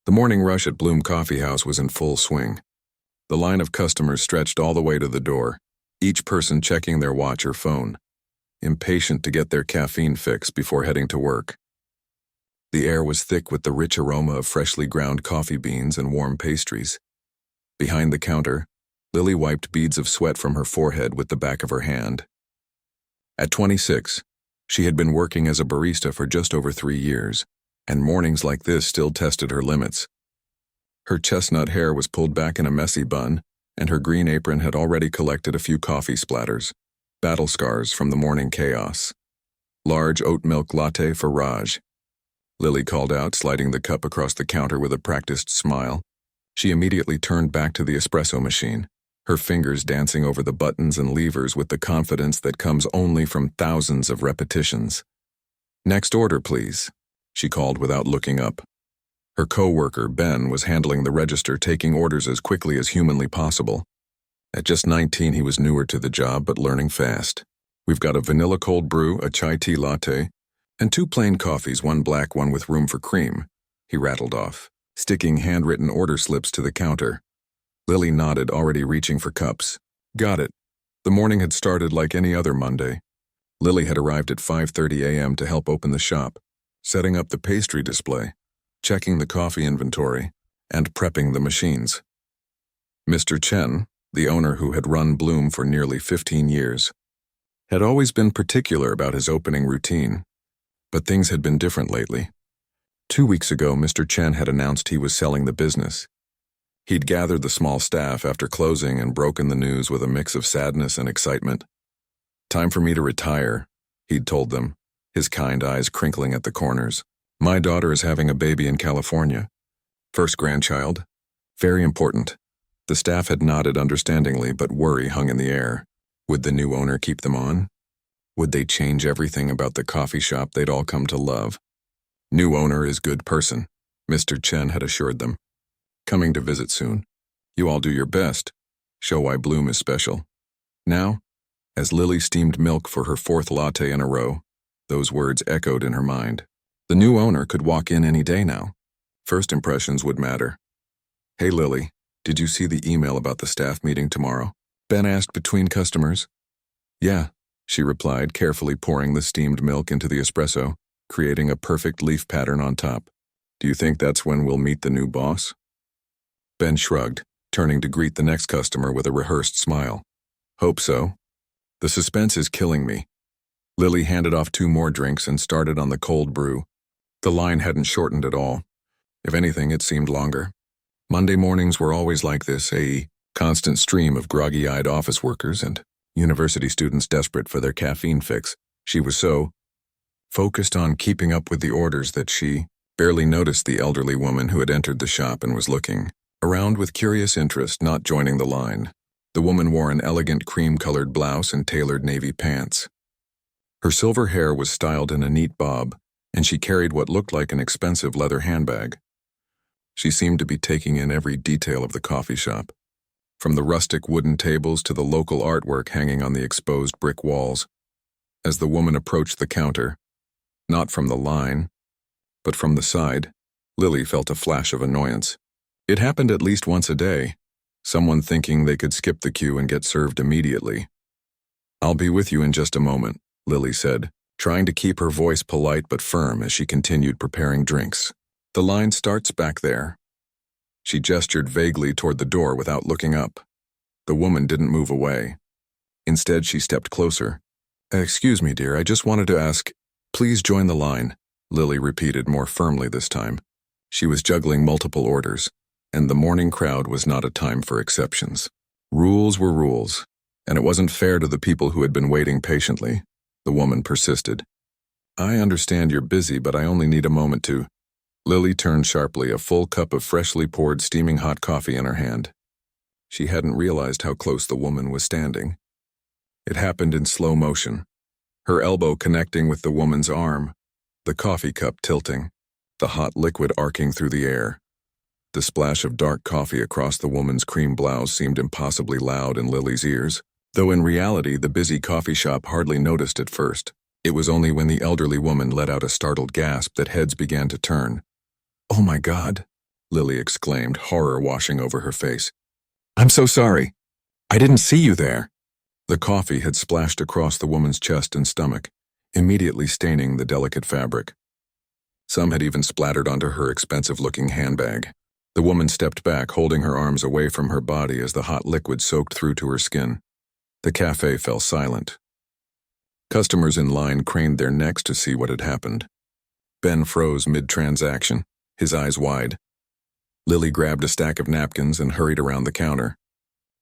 The morning rush at Bloom Coffee House was in full swing. The line of customers stretched all the way to the door, each person checking their watch or phone, impatient to get their caffeine fix before heading to work. The air was thick with the rich aroma of freshly ground coffee beans and warm pastries. Behind the counter, Lily wiped beads of sweat from her forehead with the back of her hand. At 26, she had been working as a barista for just over 3 years, and mornings like this still tested her limits. Her chestnut hair was pulled back in a messy bun, and her green apron had already collected a few coffee splatters, battle scars from the morning chaos. "Large oat milk latte for Raj," Lily called out, sliding the cup across the counter with a practiced smile. She immediately turned back to the espresso machine, her fingers dancing over the buttons and levers with the confidence that comes only from thousands of repetitions. "Next order, please," she called without looking up. Her co-worker, Ben, was handling the register, taking orders as quickly as humanly possible. At just 19, he was newer to the job, but learning fast. "We've got a vanilla cold brew, a chai tea latte, and 2 plain coffees, 1 black, 1 with room for cream," he rattled off, sticking handwritten order slips to the counter. Lily nodded, already reaching for cups. "Got it." The morning had started like any other Monday. Lily had arrived at 5:30 a.m. to help open the shop, setting up the pastry display, checking the coffee inventory, and prepping the machines. Mr. Chen, the owner who had run Bloom for nearly 15 years, had always been particular about his opening routine, but things had been different lately. 2 weeks ago, Mr. Chen had announced he was selling the business. He'd gathered the small staff after closing and broken the news with a mix of sadness and excitement. "Time for me to retire," he'd told them, his kind eyes crinkling at the corners. "My daughter is having a baby in California. First grandchild. Very important." The staff had nodded understandingly, but worry hung in the air. Would the new owner keep them on? Would they change everything about the coffee shop they'd all come to love? "New owner is good person," Mr. Chen had assured them. "Coming to visit soon. You all do your best. Show why Bloom is special." Now, as Lily steamed milk for her 4th latte in a row, those words echoed in her mind. The new owner could walk in any day now. First impressions would matter. "Hey Lily, did you see the email about the staff meeting tomorrow?" Ben asked between customers. "Yeah," she replied, carefully pouring the steamed milk into the espresso, creating a perfect leaf pattern on top. "Do you think that's when we'll meet the new boss?" Ben shrugged, turning to greet the next customer with a rehearsed smile. "Hope so. The suspense is killing me." Lily handed off 2 more drinks and started on the cold brew. The line hadn't shortened at all. If anything, it seemed longer. Monday mornings were always like this, a constant stream of groggy-eyed office workers and university students desperate for their caffeine fix. She was so focused on keeping up with the orders that she barely noticed the elderly woman who had entered the shop and was looking around with curious interest, not joining the line. The woman wore an elegant cream-colored blouse and tailored navy pants. Her silver hair was styled in a neat bob, and she carried what looked like an expensive leather handbag. She seemed to be taking in every detail of the coffee shop, from the rustic wooden tables to the local artwork hanging on the exposed brick walls. As the woman approached the counter, not from the line, but from the side, Lily felt a flash of annoyance. It happened at least once a day, someone thinking they could skip the queue and get served immediately. "I'll be with you in just a moment," Lily said, trying to keep her voice polite but firm as she continued preparing drinks. "The line starts back there." She gestured vaguely toward the door without looking up. The woman didn't move away. Instead, she stepped closer. "Excuse me, dear, I just wanted to ask, please join the line," Lily repeated more firmly this time. She was juggling multiple orders, and the morning crowd was not a time for exceptions. Rules were rules, and it wasn't fair to the people who had been waiting patiently. The woman persisted. "I understand you're busy, but I only need a moment to—" Lily turned sharply, a full cup of freshly poured steaming hot coffee in her hand. She hadn't realized how close the woman was standing. It happened in slow motion, her elbow connecting with the woman's arm, the coffee cup tilting, the hot liquid arcing through the air. The splash of dark coffee across the woman's cream blouse seemed impossibly loud in Lily's ears, though in reality the busy coffee shop hardly noticed at first. It was only when the elderly woman let out a startled gasp that heads began to turn. "Oh my God!" Lily exclaimed, horror washing over her face. "I'm so sorry. I didn't see you there." The coffee had splashed across the woman's chest and stomach, immediately staining the delicate fabric. Some had even splattered onto her expensive-looking handbag. The woman stepped back, holding her arms away from her body as the hot liquid soaked through to her skin. The cafe fell silent. Customers in line craned their necks to see what had happened. Ben froze mid-transaction, his eyes wide. Lily grabbed a stack of napkins and hurried around the counter.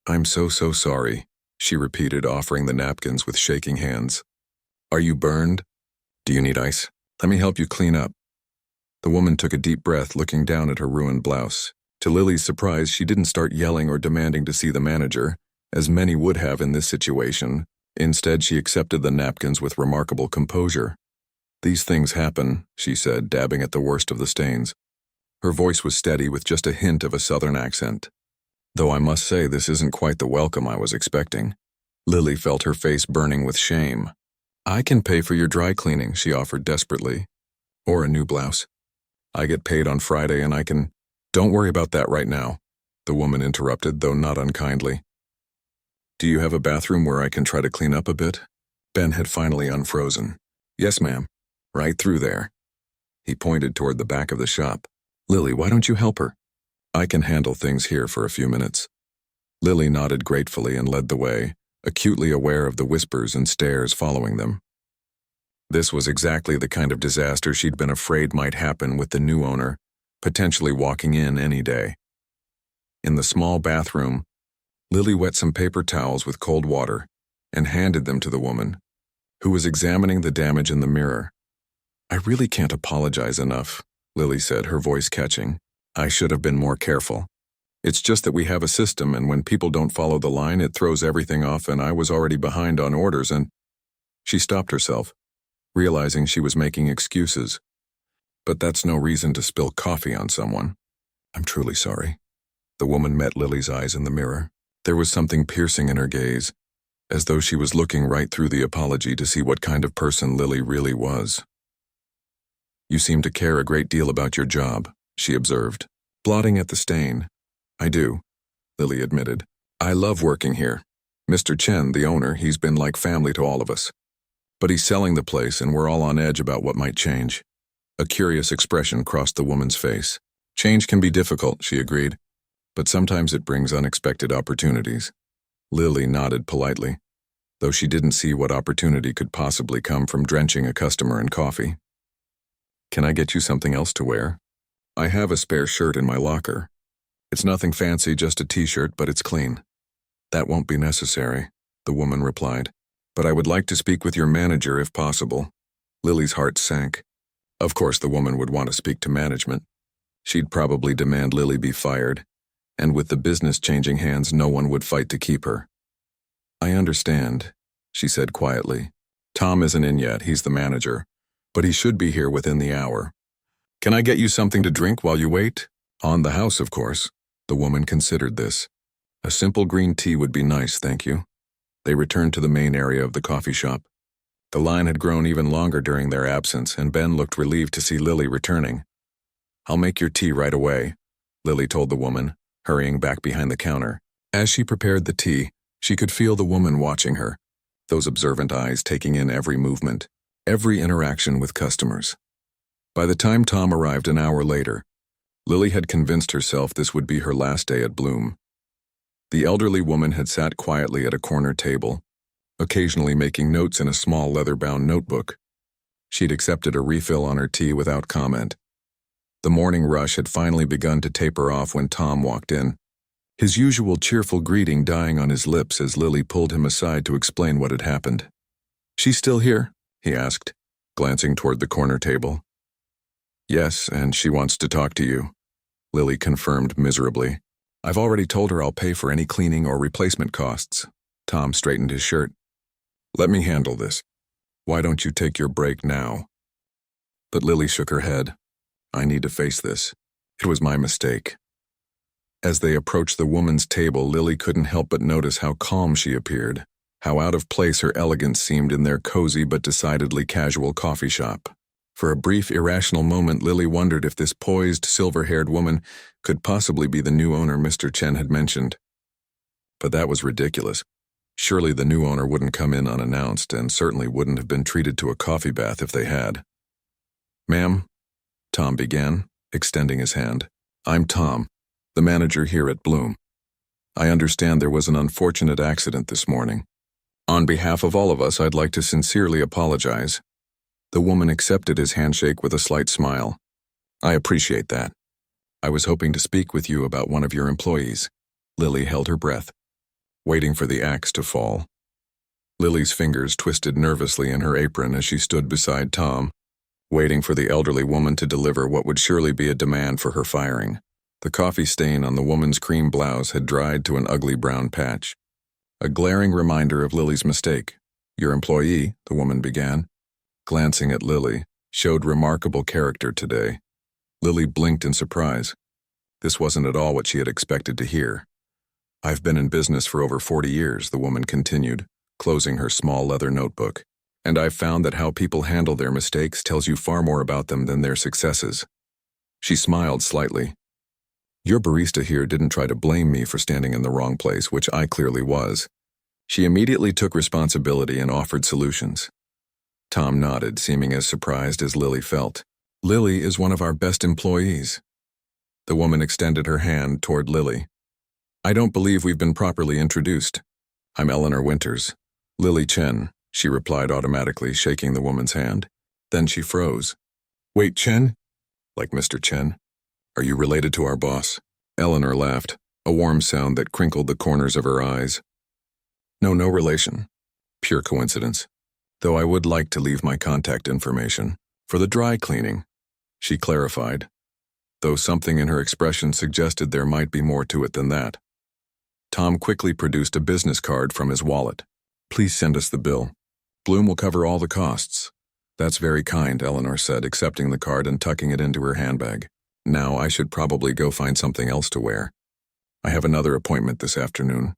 "I'm so sorry," she repeated, offering the napkins with shaking hands. "Are you burned? Do you need ice? Let me help you clean up." The woman took a deep breath, looking down at her ruined blouse. To Lily's surprise, she didn't start yelling or demanding to see the manager, as many would have in this situation. Instead, she accepted the napkins with remarkable composure. "These things happen," she said, dabbing at the worst of the stains. Her voice was steady with just a hint of a southern accent. "Though I must say this isn't quite the welcome I was expecting." Lily felt her face burning with shame. "I can pay for your dry cleaning," she offered desperately. "Or a new blouse. I get paid on Friday and I can—" "Don't worry about that right now," the woman interrupted, though not unkindly. "Do you have a bathroom where I can try to clean up a bit?" Ben had finally unfrozen. "Yes, ma'am. Right through there." He pointed toward the back of the shop. "Lily, why don't you help her? I can handle things here for a few minutes." Lily nodded gratefully and led the way, acutely aware of the whispers and stares following them. This was exactly the kind of disaster she'd been afraid might happen with the new owner, potentially walking in any day. In the small bathroom, Lily wet some paper towels with cold water and handed them to the woman, who was examining the damage in the mirror. "I really can't apologize enough," Lily said, her voice catching. "I should have been more careful. It's just that we have a system, and when people don't follow the line, it throws everything off, and I was already behind on orders and—" She stopped herself, realizing she was making excuses. "But that's no reason to spill coffee on someone." "I'm truly sorry." The woman met Lily's eyes in the mirror. There was something piercing in her gaze, as though she was looking right through the apology to see what kind of person Lily really was. "You seem to care a great deal about your job," she observed, blotting at the stain. "I do," Lily admitted. "I love working here. Mr. Chen, the owner, he's been like family to all of us. But he's selling the place and we're all on edge about what might change." A curious expression crossed the woman's face. "Change can be difficult," she agreed, "but sometimes it brings unexpected opportunities." Lily nodded politely, though she didn't see what opportunity could possibly come from drenching a customer in coffee. "Can I get you something else to wear? I have a spare shirt in my locker. It's nothing fancy, just a t-shirt, but it's clean." "That won't be necessary," the woman replied. "But I would like to speak with your manager if possible." Lily's heart sank. Of course the woman would want to speak to management. She'd probably demand Lily be fired, and with the business changing hands, no one would fight to keep her. "I understand," she said quietly. "Tom isn't in yet, he's the manager, but he should be here within the hour. Can I get you something to drink while you wait?" "On the house, of course." The woman considered this. "A simple green tea would be nice, thank you." They returned to the main area of the coffee shop. The line had grown even longer during their absence, and Ben looked relieved to see Lily returning. "I'll make your tea right away," Lily told the woman, hurrying back behind the counter. As she prepared the tea, she could feel the woman watching her, those observant eyes taking in every movement, every interaction with customers. By the time Tom arrived an hour later, Lily had convinced herself this would be her last day at Bloom. The elderly woman had sat quietly at a corner table, occasionally making notes in a small leather-bound notebook. She'd accepted a refill on her tea without comment. The morning rush had finally begun to taper off when Tom walked in, his usual cheerful greeting dying on his lips as Lily pulled him aside to explain what had happened. "She's still here?" he asked, glancing toward the corner table. "Yes, and she wants to talk to you," Lily confirmed miserably. "I've already told her I'll pay for any cleaning or replacement costs." Tom straightened his shirt. "Let me handle this. Why don't you take your break now?" But Lily shook her head. "I need to face this. It was my mistake." As they approached the woman's table, Lily couldn't help but notice how calm she appeared, how out of place her elegance seemed in their cozy but decidedly casual coffee shop. For a brief, irrational moment, Lily wondered if this poised, silver-haired woman could possibly be the new owner Mr. Chen had mentioned. But that was ridiculous. Surely the new owner wouldn't come in unannounced, and certainly wouldn't have been treated to a coffee bath if they had. "Ma'am," Tom began, extending his hand. "I'm Tom, the manager here at Bloom. I understand there was an unfortunate accident this morning. On behalf of all of us, I'd like to sincerely apologize." The woman accepted his handshake with a slight smile. "I appreciate that. I was hoping to speak with you about one of your employees." Lily held her breath, waiting for the axe to fall. Lily's fingers twisted nervously in her apron as she stood beside Tom, waiting for the elderly woman to deliver what would surely be a demand for her firing. The coffee stain on the woman's cream blouse had dried to an ugly brown patch, a glaring reminder of Lily's mistake. "Your employee," the woman began, glancing at Lily, "showed remarkable character today." Lily blinked in surprise. This wasn't at all what she had expected to hear. "I've been in business for over 40 years, the woman continued, closing her small leather notebook. "And I've found that how people handle their mistakes tells you far more about them than their successes." She smiled slightly. "Your barista here didn't try to blame me for standing in the wrong place, which I clearly was. She immediately took responsibility and offered solutions." Tom nodded, seeming as surprised as Lily felt. "Lily is one of our best employees." The woman extended her hand toward Lily. "I don't believe we've been properly introduced. I'm Eleanor Winters." "Lily Chen," she replied automatically, shaking the woman's hand. Then she froze. "Wait, Chen? Like Mr. Chen? Are you related to our boss?" Eleanor laughed, a warm sound that crinkled the corners of her eyes. "No, no relation. Pure coincidence. Though I would like to leave my contact information for the dry cleaning," she clarified, though something in her expression suggested there might be more to it than that. Tom quickly produced a business card from his wallet. "Please send us the bill. Bloom will cover all the costs." "That's very kind," Eleanor said, accepting the card and tucking it into her handbag. "Now I should probably go find something else to wear. I have another appointment this afternoon."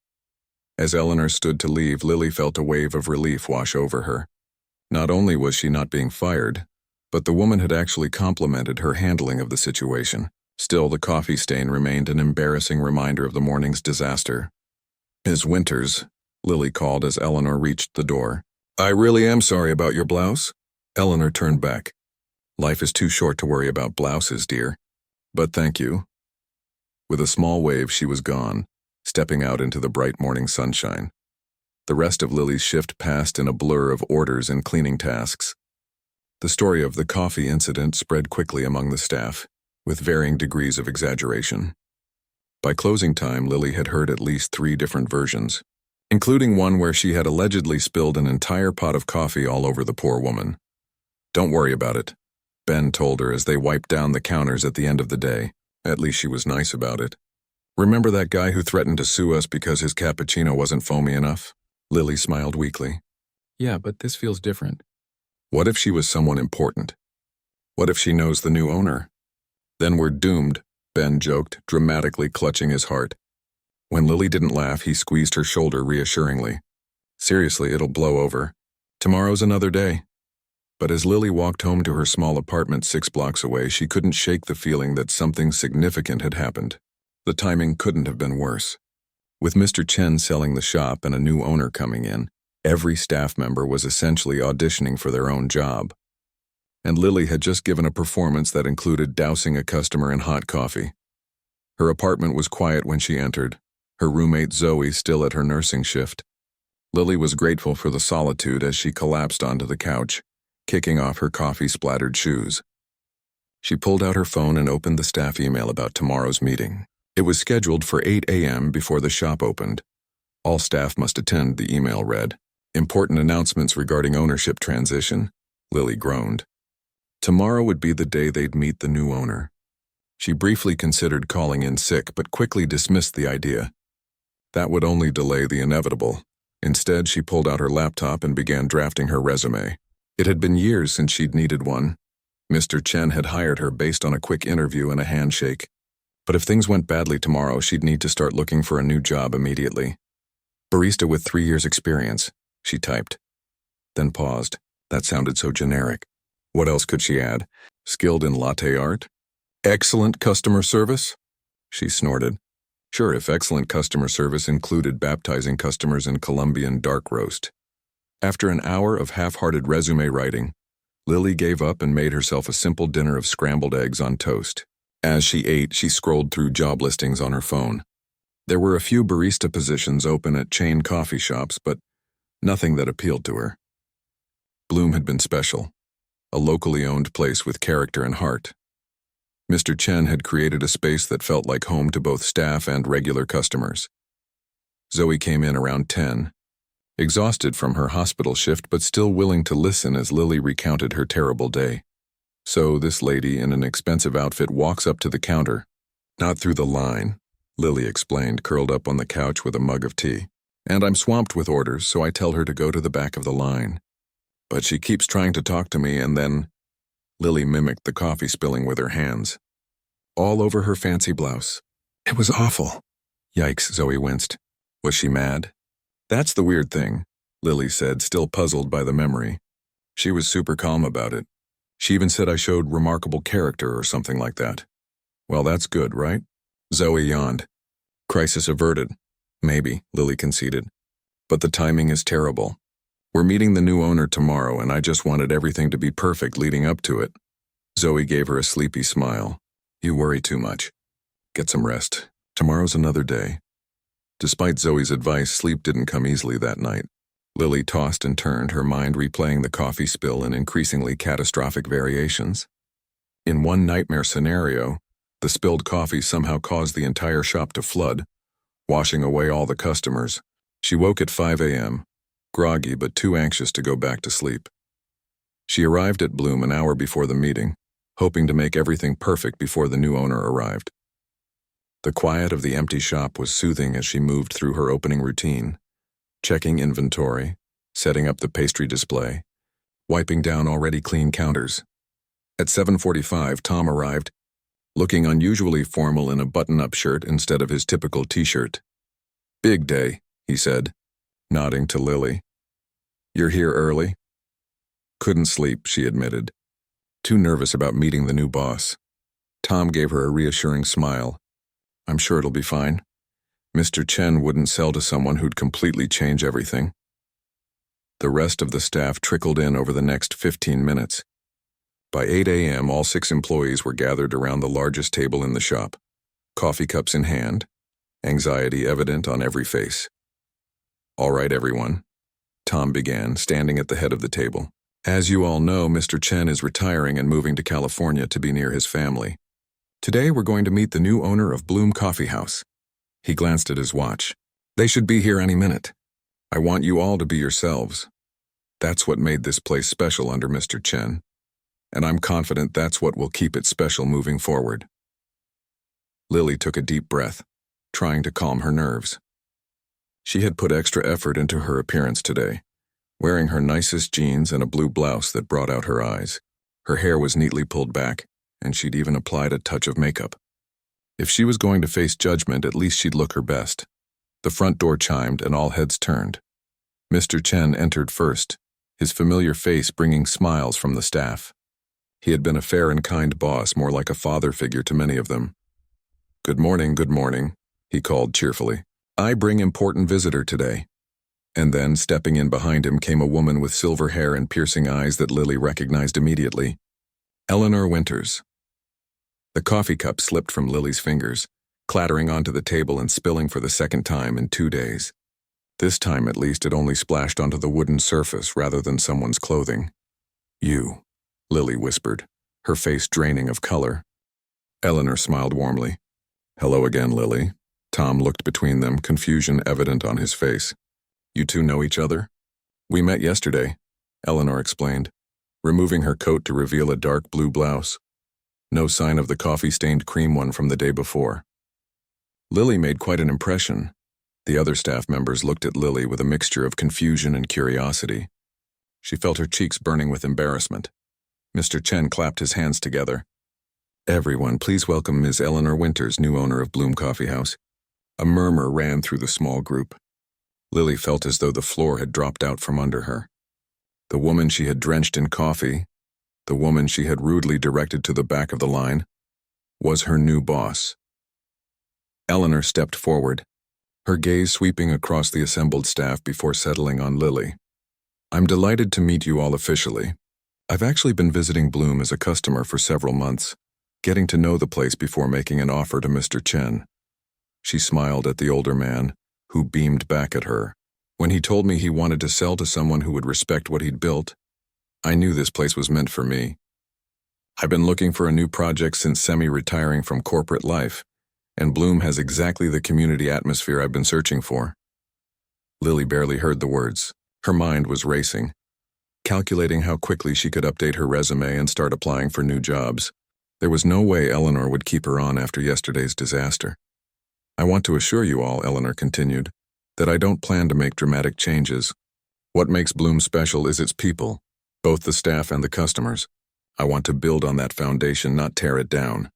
As Eleanor stood to leave, Lily felt a wave of relief wash over her. Not only was she not being fired, but the woman had actually complimented her handling of the situation. Still, the coffee stain remained an embarrassing reminder of the morning's disaster. "Ms. Winters," Lily called as Eleanor reached the door. "I really am sorry about your blouse." Eleanor turned back. "Life is too short to worry about blouses, dear. But thank you." With a small wave, she was gone, stepping out into the bright morning sunshine. The rest of Lily's shift passed in a blur of orders and cleaning tasks. The story of the coffee incident spread quickly among the staff, with varying degrees of exaggeration. By closing time, Lily had heard at least 3 different versions, including one where she had allegedly spilled an entire pot of coffee all over the poor woman. "Don't worry about it," Ben told her as they wiped down the counters at the end of the day. At least she was nice about it. "Remember that guy who threatened to sue us because his cappuccino wasn't foamy enough?" Lily smiled weakly. "Yeah, but this feels different." What if she was someone important? What if she knows the new owner? "Then we're doomed," Ben joked, dramatically clutching his heart. When Lily didn't laugh, he squeezed her shoulder reassuringly. "Seriously, it'll blow over. Tomorrow's another day." But as Lily walked home to her small apartment 6 blocks away, she couldn't shake the feeling that something significant had happened. The timing couldn't have been worse. With Mr. Chen selling the shop and a new owner coming in, every staff member was essentially auditioning for their own job. And Lily had just given a performance that included dousing a customer in hot coffee. Her apartment was quiet when she entered, her roommate Zoe still at her nursing shift. Lily was grateful for the solitude as she collapsed onto the couch, kicking off her coffee-splattered shoes. She pulled out her phone and opened the staff email about tomorrow's meeting. It was scheduled for 8 a.m. before the shop opened. All staff must attend, the email read. "Important announcements regarding ownership transition," Lily groaned. Tomorrow would be the day they'd meet the new owner. She briefly considered calling in sick, but quickly dismissed the idea. That would only delay the inevitable. Instead, she pulled out her laptop and began drafting her resume. It had been years since she'd needed one. Mr. Chen had hired her based on a quick interview and a handshake. But if things went badly tomorrow, she'd need to start looking for a new job immediately. "Barista with 3 years experience," she typed. Then paused. That sounded so generic. What else could she add? Skilled in latte art? Excellent customer service? She snorted. Sure, if excellent customer service included baptizing customers in Colombian dark roast. After an hour of half-hearted resume writing, Lily gave up and made herself a simple dinner of scrambled eggs on toast. As she ate, she scrolled through job listings on her phone. There were a few barista positions open at chain coffee shops, but nothing that appealed to her. Bloom had been special, a locally owned place with character and heart. Mr. Chen had created a space that felt like home to both staff and regular customers. Zoe came in around 10, exhausted from her hospital shift but still willing to listen as Lily recounted her terrible day. So this lady in an expensive outfit walks up to the counter. Not through the line, Lily explained, curled up on the couch with a mug of tea. And I'm swamped with orders, so I tell her to go to the back of the line. But she keeps trying to talk to me and then... Lily mimicked the coffee spilling with her hands. All over her fancy blouse. It was awful. Yikes, Zoe winced. Was she mad? That's the weird thing, Lily said, still puzzled by the memory. She was super calm about it. She even said I showed remarkable character or something like that. Well, that's good, right? Zoe yawned. Crisis averted. Maybe, Lily conceded. But the timing is terrible. We're meeting the new owner tomorrow, and I just wanted everything to be perfect leading up to it. Zoe gave her a sleepy smile. You worry too much. Get some rest. Tomorrow's another day. Despite Zoe's advice, sleep didn't come easily that night. Lily tossed and turned, her mind replaying the coffee spill in increasingly catastrophic variations. In one nightmare scenario, the spilled coffee somehow caused the entire shop to flood, washing away all the customers. She woke at 5 a.m., groggy but too anxious to go back to sleep. She arrived at Bloom an hour before the meeting, hoping to make everything perfect before the new owner arrived. The quiet of the empty shop was soothing as she moved through her opening routine, checking inventory, setting up the pastry display, wiping down already clean counters. At 7:45, Tom arrived, looking unusually formal in a button-up shirt instead of his typical t-shirt. Big day, he said, nodding to Lily. You're here early? Couldn't sleep, she admitted. Too nervous about meeting the new boss. Tom gave her a reassuring smile. I'm sure it'll be fine. Mr. Chen wouldn't sell to someone who'd completely change everything. The rest of the staff trickled in over the next 15 minutes. By 8 a.m., all 6 employees were gathered around the largest table in the shop, coffee cups in hand, anxiety evident on every face. All right, everyone, Tom began, standing at the head of the table. As you all know, Mr. Chen is retiring and moving to California to be near his family. Today we're going to meet the new owner of Bloom Coffee House. He glanced at his watch. They should be here any minute. I want you all to be yourselves. That's what made this place special under Mr. Chen, and I'm confident that's what will keep it special moving forward. Lily took a deep breath, trying to calm her nerves. She had put extra effort into her appearance today, wearing her nicest jeans and a blue blouse that brought out her eyes. Her hair was neatly pulled back, and she'd even applied a touch of makeup. If she was going to face judgment, at least she'd look her best. The front door chimed and all heads turned. Mr. Chen entered first, his familiar face bringing smiles from the staff. He had been a fair and kind boss, more like a father figure to many of them. Good morning, he called cheerfully. I bring important visitor today. And then, stepping in behind him, came a woman with silver hair and piercing eyes that Lily recognized immediately. Eleanor Winters. The coffee cup slipped from Lily's fingers, clattering onto the table and spilling for the second time in 2 days. This time, at least, it only splashed onto the wooden surface rather than someone's clothing. You, Lily whispered, her face draining of color. Eleanor smiled warmly. Hello again, Lily. Tom looked between them, confusion evident on his face. You two know each other? We met yesterday, Eleanor explained, removing her coat to reveal a dark blue blouse. No sign of the coffee-stained cream one from the day before. Lily made quite an impression. The other staff members looked at Lily with a mixture of confusion and curiosity. She felt her cheeks burning with embarrassment. Mr. Chen clapped his hands together. Everyone, please welcome Ms. Eleanor Winters, new owner of Bloom Coffee House. A murmur ran through the small group. Lily felt as though the floor had dropped out from under her. The woman she had drenched in coffee, the woman she had rudely directed to the back of the line, was her new boss. Eleanor stepped forward, her gaze sweeping across the assembled staff before settling on Lily. "I'm delighted to meet you all officially. I've actually been visiting Bloom as a customer for several months, getting to know the place before making an offer to Mr. Chen." She smiled at the older man, who beamed back at her. "When he told me he wanted to sell to someone who would respect what he'd built, I knew this place was meant for me. I've been looking for a new project since semi-retiring from corporate life, and Bloom has exactly the community atmosphere I've been searching for." Lily barely heard the words. Her mind was racing, calculating how quickly she could update her resume and start applying for new jobs. There was no way Eleanor would keep her on after yesterday's disaster. "I want to assure you all," Eleanor continued, "that I don't plan to make dramatic changes. What makes Bloom special is its people, both the staff and the customers. I want to build on that foundation, not tear it down."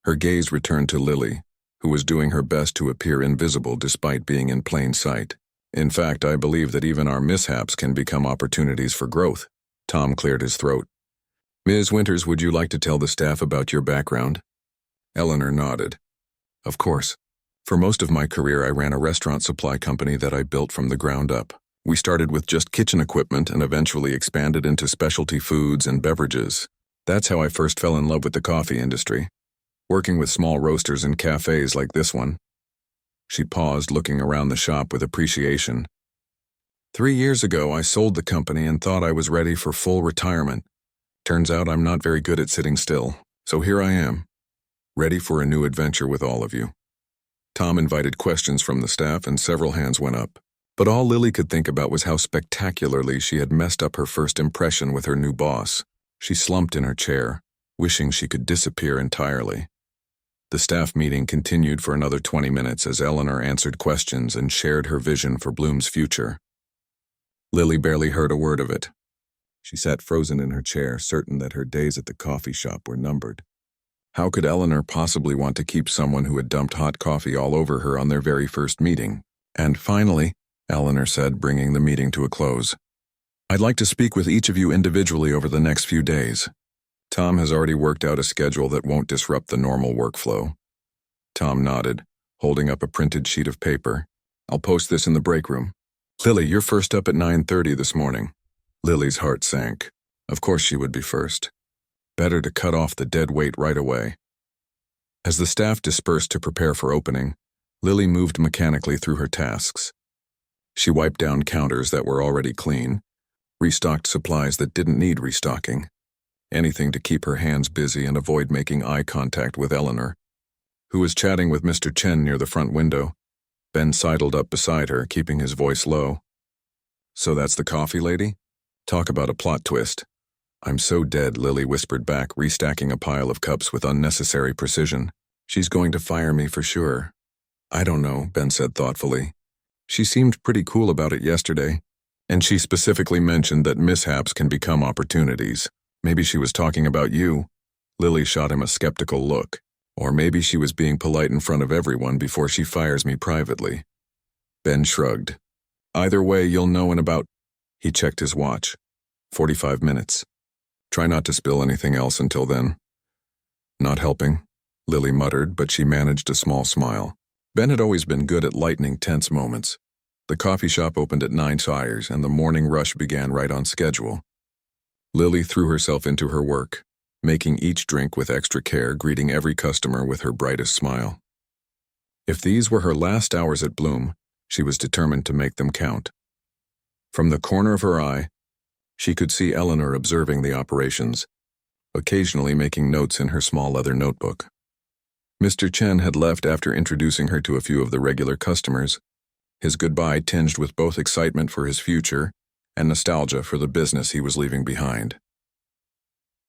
Her gaze returned to Lily, who was doing her best to appear invisible despite being in plain sight. "In fact, I believe that even our mishaps can become opportunities for growth." Tom cleared his throat. "Ms. Winters, would you like to tell the staff about your background?" Eleanor nodded. "Of course. For most of my career, I ran a restaurant supply company that I built from the ground up. We started with just kitchen equipment and eventually expanded into specialty foods and beverages. That's how I first fell in love with the coffee industry, working with small roasters and cafes like this one." She paused, looking around the shop with appreciation. 3 years ago, I sold the company and thought I was ready for full retirement. Turns out I'm not very good at sitting still, so here I am, ready for a new adventure with all of you." Tom invited questions from the staff and several hands went up. But all Lily could think about was how spectacularly she had messed up her first impression with her new boss. She slumped in her chair, wishing she could disappear entirely. The staff meeting continued for another 20 minutes as Eleanor answered questions and shared her vision for Bloom's future. Lily barely heard a word of it. She sat frozen in her chair, certain that her days at the coffee shop were numbered. How could Eleanor possibly want to keep someone who had dumped hot coffee all over her on their very first meeting? "And finally," Eleanor said, bringing the meeting to a close, "I'd like to speak with each of you individually over the next few days." Tom has already worked out a schedule that won't disrupt the normal workflow. Tom nodded, holding up a printed sheet of paper. "I'll post this in the break room. Lily, you're first up at 9:30 this morning." Lily's heart sank. Of course she would be first. Better to cut off the dead weight right away. As the staff dispersed to prepare for opening, Lily moved mechanically through her tasks. She wiped down counters that were already clean, restocked supplies that didn't need restocking, anything to keep her hands busy and avoid making eye contact with Eleanor, who was chatting with Mr. Chen near the front window. Ben sidled up beside her, keeping his voice low. "So that's the coffee lady? Talk about a plot twist." "I'm so dead," Lily whispered back, restacking a pile of cups with unnecessary precision. "She's going to fire me for sure." "I don't know," Ben said thoughtfully. "She seemed pretty cool about it yesterday, and she specifically mentioned that mishaps can become opportunities. Maybe she was talking about you." Lily shot him a skeptical look. "Or maybe she was being polite in front of everyone before she fires me privately." Ben shrugged. "Either way, you'll know in about—" He checked his watch. 45 minutes. Try not to spill anything else until then." "Not helping," Lily muttered, but she managed a small smile. Ben had always been good at lightening tense moments. The coffee shop opened at 9 hours, and the morning rush began right on schedule. Lily threw herself into her work, making each drink with extra care, greeting every customer with her brightest smile. If these were her last hours at Bloom, she was determined to make them count. From the corner of her eye, she could see Eleanor observing the operations, occasionally making notes in her small leather notebook. Mr. Chen had left after introducing her to a few of the regular customers, his goodbye tinged with both excitement for his future and nostalgia for the business he was leaving behind.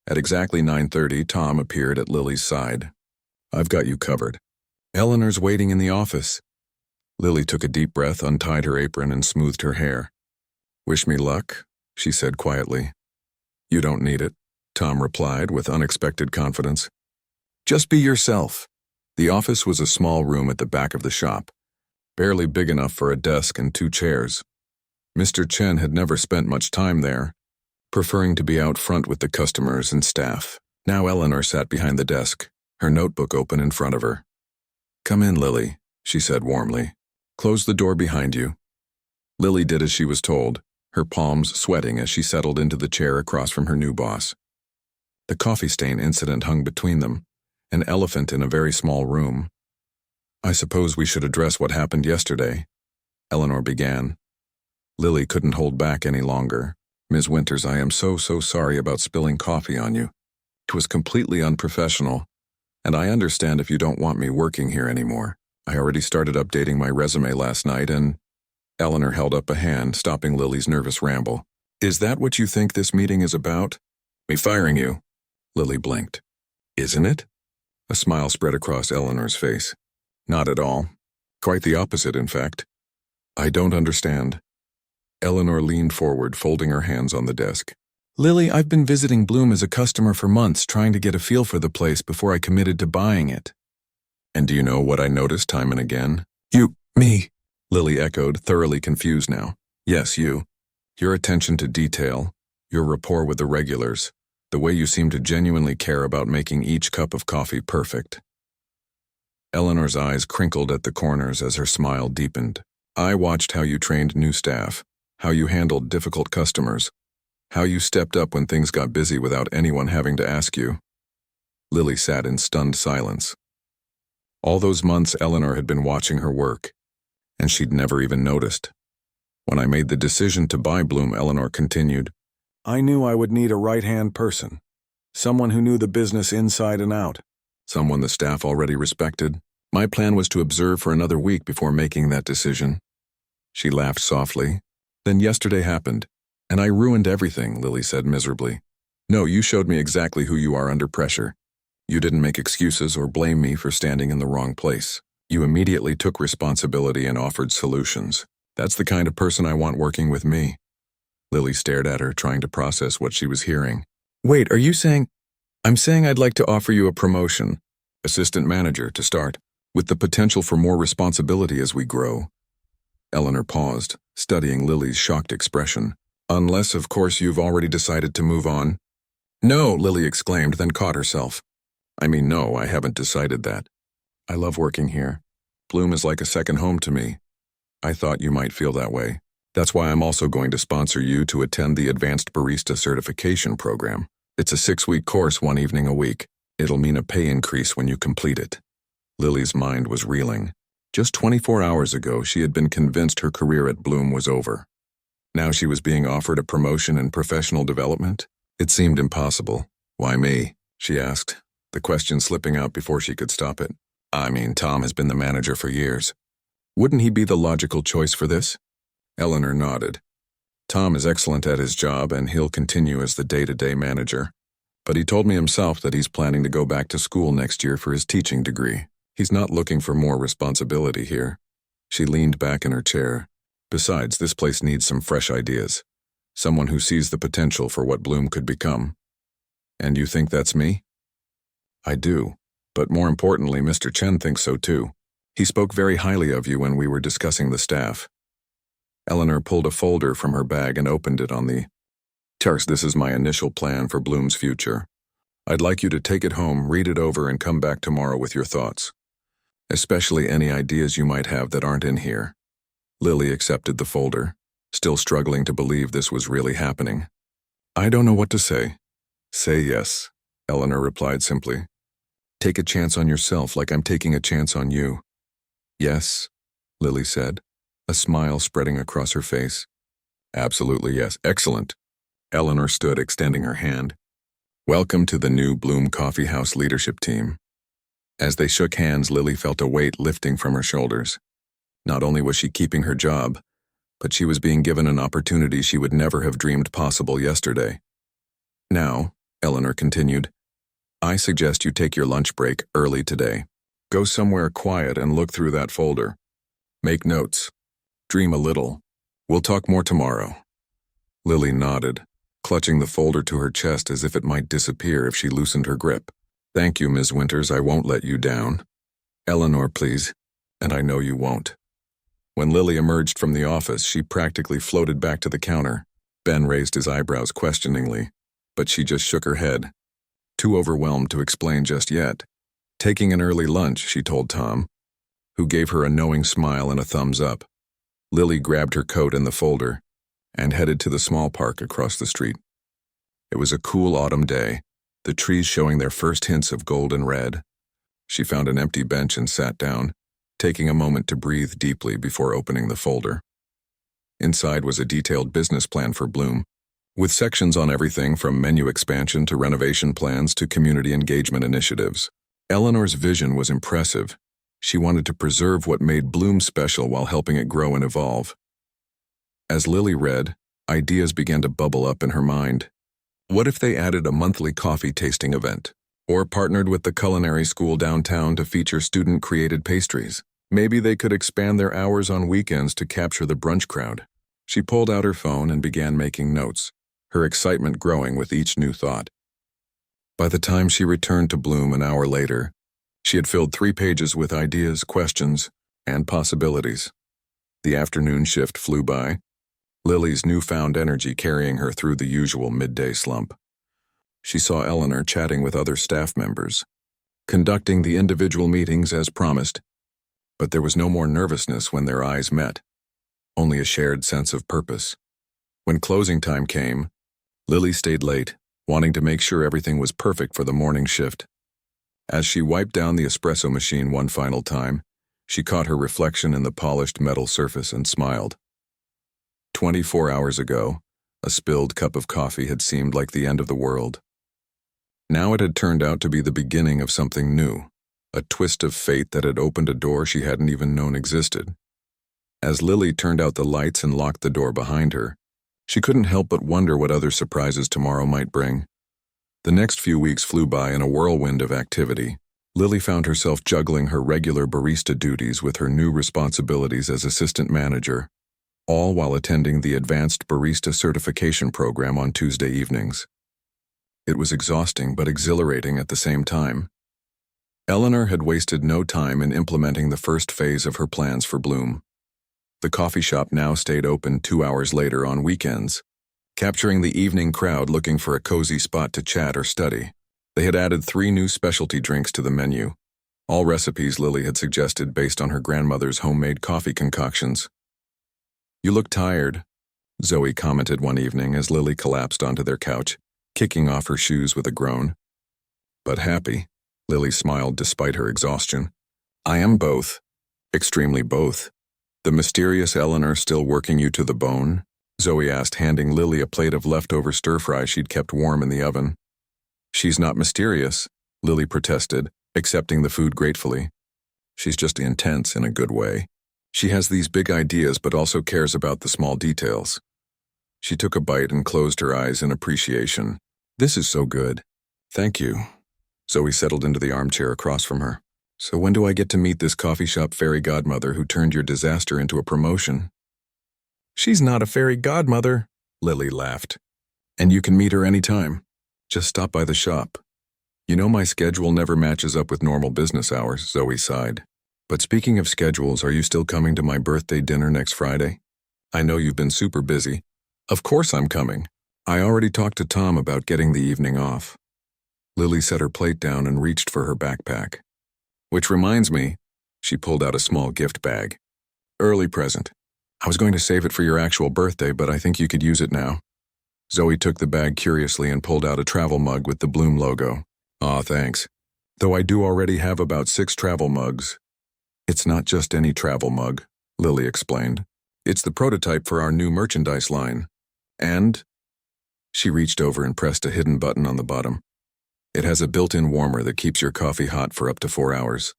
At exactly 9:30, Tom appeared at Lily's side. "I've got you covered. Eleanor's waiting in the office." Lily took a deep breath, untied her apron, and smoothed her hair. "Wish me luck," she said quietly. "You don't need it," Tom replied with unexpected confidence. "Just be yourself." The office was a small room at the back of the shop, barely big enough for a desk and 2 chairs. Mr. Chen had never spent much time there, preferring to be out front with the customers and staff. Now Eleanor sat behind the desk, her notebook open in front of her. "Come in, Lily," she said warmly. "Close the door behind you." Lily did as she was told, her palms sweating as she settled into the chair across from her new boss. The coffee stain incident hung between them, an elephant in a very small room. "I suppose we should address what happened yesterday," Eleanor began. Lily couldn't hold back any longer. "Ms. Winters, I am so sorry about spilling coffee on you. It was completely unprofessional, and I understand if you don't want me working here anymore. I already started updating my resume last night and—" Eleanor held up a hand, stopping Lily's nervous ramble. "Is that what you think this meeting is about? Me firing you?" Lily blinked. "Isn't it?" A smile spread across Eleanor's face. "Not at all. Quite the opposite, in fact." "I don't understand." Eleanor leaned forward, folding her hands on the desk. "Lily, I've been visiting Bloom as a customer for months, trying to get a feel for the place before I committed to buying it. And do you know what I noticed time and again?" Me," Lily echoed, thoroughly confused now. "Yes, you. Your attention to detail, your rapport with the regulars, the way you seem to genuinely care about making each cup of coffee perfect." Eleanor's eyes crinkled at the corners as her smile deepened. "I watched how you trained new staff, how you handled difficult customers, how you stepped up when things got busy without anyone having to ask you." Lily sat in stunned silence. All those months Eleanor had been watching her work, and she'd never even noticed. "When I made the decision to buy Bloom," Eleanor continued, "I knew I would need a right-hand person, someone who knew the business inside and out, someone the staff already respected. My plan was to observe for another week before making that decision." She laughed softly. "Then yesterday happened, and I ruined everything," Lily said miserably. "No, you showed me exactly who you are under pressure. You didn't make excuses or blame me for standing in the wrong place. You immediately took responsibility and offered solutions. That's the kind of person I want working with me." Lily stared at her, trying to process what she was hearing. "Wait, are you saying—" "I'm saying I'd like to offer you a promotion, assistant manager to start, with the potential for more responsibility as we grow." Eleanor paused, studying Lily's shocked expression. "Unless, of course, you've already decided to move on." "No," Lily exclaimed, then caught herself. No, I haven't decided that. I love working here. Bloom is like a second home to me. I thought you might feel that way. That's why I'm also going to sponsor you to attend the Advanced Barista Certification Program. It's a 6-week course, 1 evening a week. It'll mean a pay increase when you complete it." Lily's mind was reeling. Just 24 hours ago, she had been convinced her career at Bloom was over. Now she was being offered a promotion in professional development? It seemed impossible. "Why me?" she asked, the question slipping out before she could stop it. Tom has been the manager for years. Wouldn't he be the logical choice for this?" Eleanor nodded. "Tom is excellent at his job, and he'll continue as the day-to-day manager. But he told me himself that he's planning to go back to school next year for his teaching degree. He's not looking for more responsibility here." She leaned back in her chair. "Besides, this place needs some fresh ideas. Someone who sees the potential for what Bloom could become." "And you think that's me?" "I do. But more importantly, Mr. Chen thinks so too. He spoke very highly of you when we were discussing the staff." Eleanor pulled a folder from her bag and opened it on the charts. "This is my initial plan for Bloom's future. I'd like you to take it home, read it over, and come back tomorrow with your thoughts. Especially any ideas you might have that aren't in here." Lily accepted the folder, still struggling to believe this was really happening. "I don't know what to say." "Say yes," Eleanor replied simply. "Take a chance on yourself like I'm taking a chance on you." "Yes," Lily said, a smile spreading across her face. "Absolutely yes. Excellent." Eleanor stood, extending her hand. "Welcome to the new Bloom Coffee House leadership team." As they shook hands, Lily felt a weight lifting from her shoulders. Not only was she keeping her job, but she was being given an opportunity she would never have dreamed possible yesterday. "Now," Eleanor continued, "I suggest you take your lunch break early today. Go somewhere quiet and look through that folder. Make notes. Dream a little. We'll talk more tomorrow." Lily nodded, clutching the folder to her chest as if it might disappear if she loosened her grip. "Thank you, Ms. Winters. I won't let you down." "Eleanor, please. And I know you won't." When Lily emerged from the office, she practically floated back to the counter, Ben raised his eyebrows questioningly, but she just shook her head, too overwhelmed to explain just yet. Taking an early lunch, she told Tom, who gave her a knowing smile and a thumbs up. Lily grabbed her coat and the folder and headed to the small park across the street. It was a cool autumn day, the trees showing their first hints of gold and red. She found an empty bench and sat down, taking a moment to breathe deeply before opening the folder. Inside was a detailed business plan for Bloom, with sections on everything from menu expansion to renovation plans to community engagement initiatives. Eleanor's vision was impressive. She wanted to preserve what made Bloom special while helping it grow and evolve. As Lily read, ideas began to bubble up in her mind. What if they added a monthly coffee tasting event? Or partnered with the culinary school downtown to feature student-created pastries? Maybe they could expand their hours on weekends to capture the brunch crowd. She pulled out her phone and began making notes, her excitement growing with each new thought. By the time she returned to Bloom an hour later, she had filled 3 pages with ideas, questions, and possibilities. The afternoon shift flew by, Lily's newfound energy carrying her through the usual midday slump. She saw Eleanor chatting with other staff members, conducting the individual meetings as promised, but there was no more nervousness when their eyes met, only a shared sense of purpose. When closing time came, Lily stayed late, wanting to make sure everything was perfect for the morning shift. As she wiped down the espresso machine one final time, she caught her reflection in the polished metal surface and smiled. 24 hours ago, a spilled cup of coffee had seemed like the end of the world. Now it had turned out to be the beginning of something new, a twist of fate that had opened a door she hadn't even known existed. As Lily turned out the lights and locked the door behind her, she couldn't help but wonder what other surprises tomorrow might bring. The next few weeks flew by in a whirlwind of activity. Lily found herself juggling her regular barista duties with her new responsibilities as assistant manager, all while attending the Advanced Barista Certification program on Tuesday evenings. It was exhausting but exhilarating at the same time. Eleanor had wasted no time in implementing the first phase of her plans for Bloom. The coffee shop now stayed open 2 hours later on weekends, capturing the evening crowd looking for a cozy spot to chat or study. They had added 3 new specialty drinks to the menu, all recipes Lily had suggested based on her grandmother's homemade coffee concoctions. "You look tired," Zoe commented one evening as Lily collapsed onto their couch, kicking off her shoes with a groan. "But happy," Lily smiled despite her exhaustion. "I am both. Extremely both. The mysterious Eleanor still working you to the bone?" Zoe asked, handing Lily a plate of leftover stir-fry she'd kept warm in the oven. "She's not mysterious," Lily protested, accepting the food gratefully. "She's just intense in a good way. She has these big ideas but also cares about the small details." She took a bite and closed her eyes in appreciation. "This is so good." "Thank you." Zoe settled into the armchair across from her. "So when do I get to meet this coffee shop fairy godmother who turned your disaster into a promotion?" "She's not a fairy godmother," Lily laughed. "And you can meet her anytime. Just stop by the shop." "You know my schedule never matches up with normal business hours," Zoe sighed. "But speaking of schedules, are you still coming to my birthday dinner next Friday? I know you've been super busy." "Of course I'm coming. I already talked to Tom about getting the evening off." Lily set her plate down and reached for her backpack. "Which reminds me," she pulled out a small gift bag. "Early present. I was going to save it for your actual birthday, but I think you could use it now." Zoe took the bag curiously and pulled out a travel mug with the Bloom logo. "Aw, thanks. Though I do already have about 6 travel mugs." "It's not just any travel mug," Lily explained. "It's the prototype for our new merchandise line. And," she reached over and pressed a hidden button on the bottom, "it has a built-in warmer that keeps your coffee hot for up to 4 hours.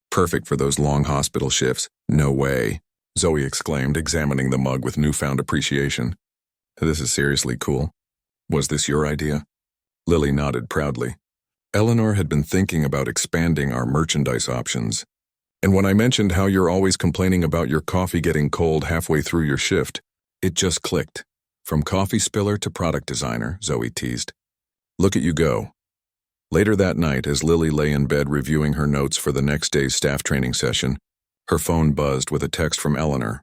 Perfect for those long hospital shifts." "No way," Zoe exclaimed, examining the mug with newfound appreciation. "This is seriously cool. Was this your idea?" Lily nodded proudly. "Eleanor had been thinking about expanding our merchandise options. And when I mentioned how you're always complaining about your coffee getting cold halfway through your shift, it just clicked. From coffee spiller to product designer," Zoe teased. "Look at you go." Later that night, as Lily lay in bed reviewing her notes for the next day's staff training session, her phone buzzed with a text from Eleanor.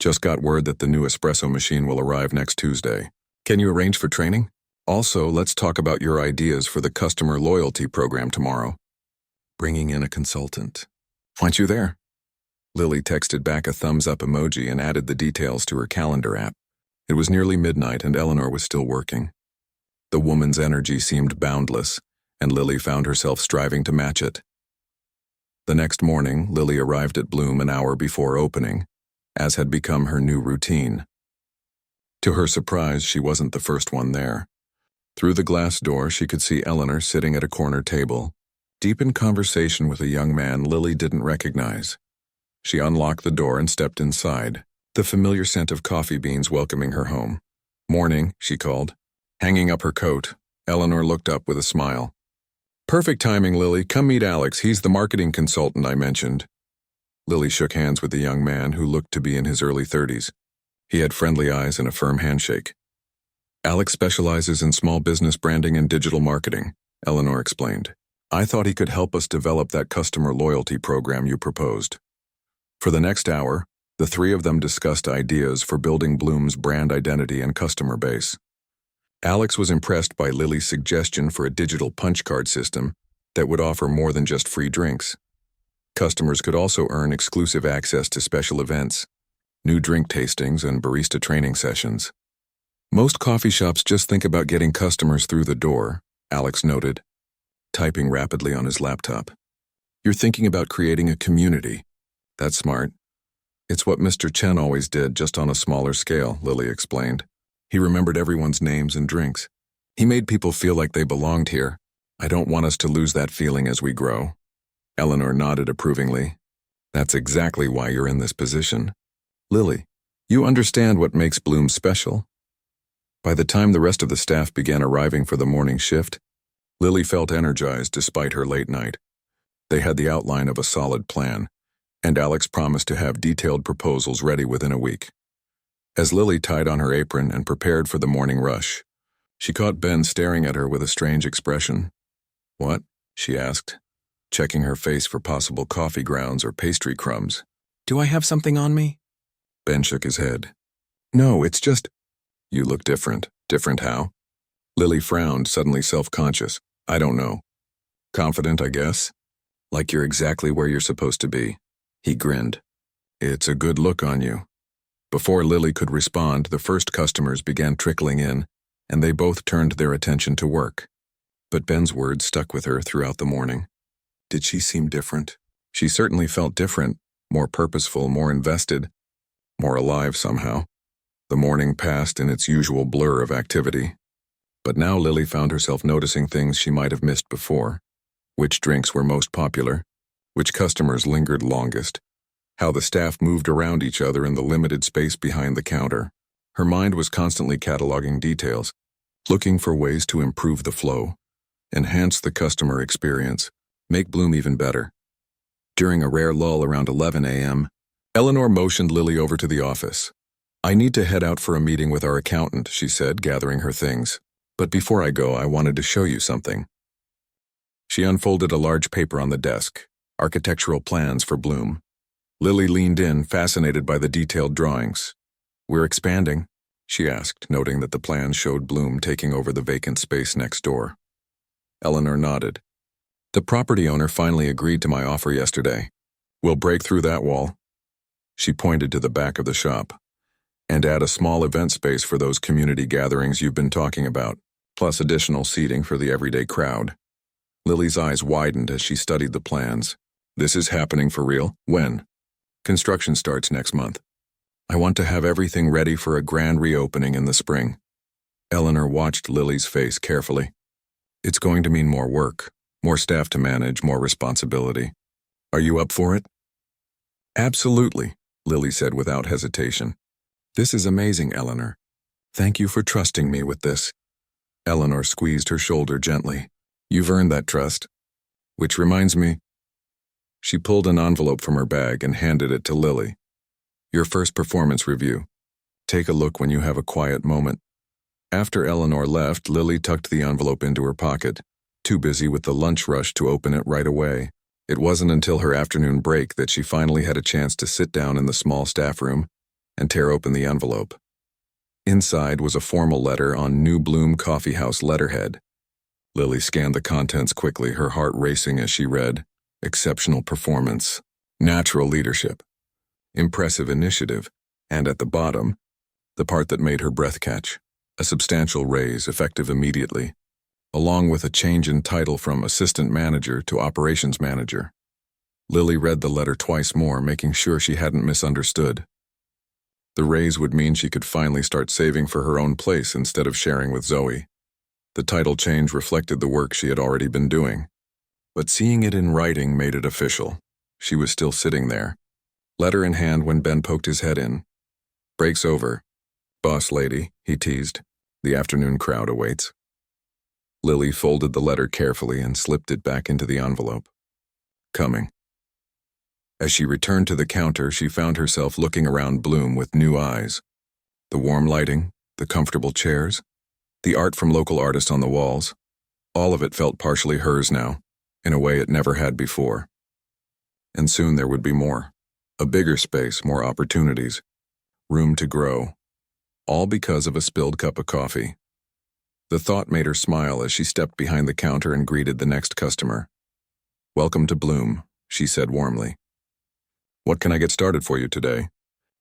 "Just got word that the new espresso machine will arrive next Tuesday. Can you arrange for training? Also, let's talk about your ideas for the customer loyalty program tomorrow. Bringing in a consultant. Want you there? Lily texted back a thumbs-up emoji and added the details to her calendar app. It was nearly midnight and Eleanor was still working. The woman's energy seemed boundless, and Lily found herself striving to match it. The next morning, Lily arrived at Bloom an hour before opening, as had become her new routine. To her surprise, she wasn't the first one there. Through the glass door, she could see Eleanor sitting at a corner table, deep in conversation with a young man Lily didn't recognize. She unlocked the door and stepped inside, the familiar scent of coffee beans welcoming her home. "Morning," she called. Hanging up her coat, Eleanor looked up with a smile. "Perfect timing, Lily. Come meet Alex. He's the marketing consultant I mentioned." Lily shook hands with the young man who looked to be in his early 30s. He had friendly eyes and a firm handshake. "Alex specializes in small business branding and digital marketing," Eleanor explained. "I thought he could help us develop that customer loyalty program you proposed." For the next hour, the three of them discussed ideas for building Bloom's brand identity and customer base. Alex was impressed by Lily's suggestion for a digital punch card system that would offer more than just free drinks. Customers could also earn exclusive access to special events, new drink tastings, and barista training sessions. "Most coffee shops just think about getting customers through the door," Alex noted, typing rapidly on his laptop. "You're thinking about creating a community. That's smart." "It's what Mr. Chen always did, just on a smaller scale," Lily explained. "He remembered everyone's names and drinks. He made people feel like they belonged here. I don't want us to lose that feeling as we grow." Eleanor nodded approvingly. "That's exactly why you're in this position. Lily, you understand what makes Bloom special?" By the time the rest of the staff began arriving for the morning shift, Lily felt energized despite her late night. They had the outline of a solid plan, and Alex promised to have detailed proposals ready within a week. As Lily tied on her apron and prepared for the morning rush, she caught Ben staring at her with a strange expression. "What?" she asked, checking her face for possible coffee grounds or pastry crumbs. "Do I have something on me?" Ben shook his head. "No, it's just—" "You look different." "Different how?" Lily frowned, suddenly self-conscious. "I don't know. Confident, I guess. Like you're exactly where you're supposed to be." He grinned. "It's a good look on you." Before Lily could respond, the first customers began trickling in, and they both turned their attention to work. But Ben's words stuck with her throughout the morning. Did she seem different? She certainly felt different, more purposeful, more invested, more alive somehow. The morning passed in its usual blur of activity. But now Lily found herself noticing things she might have missed before. Which drinks were most popular, which customers lingered longest, how the staff moved around each other in the limited space behind the counter. Her mind was constantly cataloging details, looking for ways to improve the flow, enhance the customer experience, make Bloom even better. During a rare lull around 11 a.m., Eleanor motioned Lily over to the office. "I need to head out for a meeting with our accountant," she said, gathering her things. "But before I go, I wanted to show you something." She unfolded a large paper on the desk, architectural plans for Bloom. Lily leaned in, fascinated by the detailed drawings. "We're expanding?" she asked, noting that the plans showed Bloom taking over the vacant space next door. Eleanor nodded. "The property owner finally agreed to my offer yesterday. We'll break through that wall." She pointed to the back of the shop. "And add a small event space for those community gatherings you've been talking about, plus additional seating for the everyday crowd." Lily's eyes widened as she studied the plans. "This is happening for real? When?" "Construction starts next month. I want to have everything ready for a grand reopening in the spring." Eleanor watched Lily's face carefully. "It's going to mean more work, more staff to manage, more responsibility. Are you up for it?" "Absolutely," Lily said without hesitation. "This is amazing, Eleanor. Thank you for trusting me with this." Eleanor squeezed her shoulder gently. "You've earned that trust. Which reminds me..." She pulled an envelope from her bag and handed it to Lily. "Your first performance review. Take a look when you have a quiet moment." After Eleanor left, Lily tucked the envelope into her pocket, too busy with the lunch rush to open it right away. It wasn't until her afternoon break that she finally had a chance to sit down in the small staff room and tear open the envelope. Inside was a formal letter on New Bloom Coffee House letterhead. Lily scanned the contents quickly, her heart racing as she read, "Exceptional performance, natural leadership, impressive initiative," and at the bottom, the part that made her breath catch, "a substantial raise effective immediately," along with a change in title from assistant manager to operations manager. Lily read the letter twice more, making sure she hadn't misunderstood. The raise would mean she could finally start saving for her own place instead of sharing with Zoe. The title change reflected the work she had already been doing, but seeing it in writing made it official. She was still sitting there, letter in hand, when Ben poked his head in. "Break's over. Boss lady," he teased. "The afternoon crowd awaits." Lily folded the letter carefully and slipped it back into the envelope. "Coming." As she returned to the counter, she found herself looking around Bloom with new eyes. The warm lighting, the comfortable chairs, the art from local artists on the walls, all of it felt partially hers now, in a way it never had before. And soon there would be more. A bigger space, more opportunities, room to grow, all because of a spilled cup of coffee. The thought made her smile as she stepped behind the counter and greeted the next customer. "Welcome to Bloom," she said warmly. "What can I get started for you today?"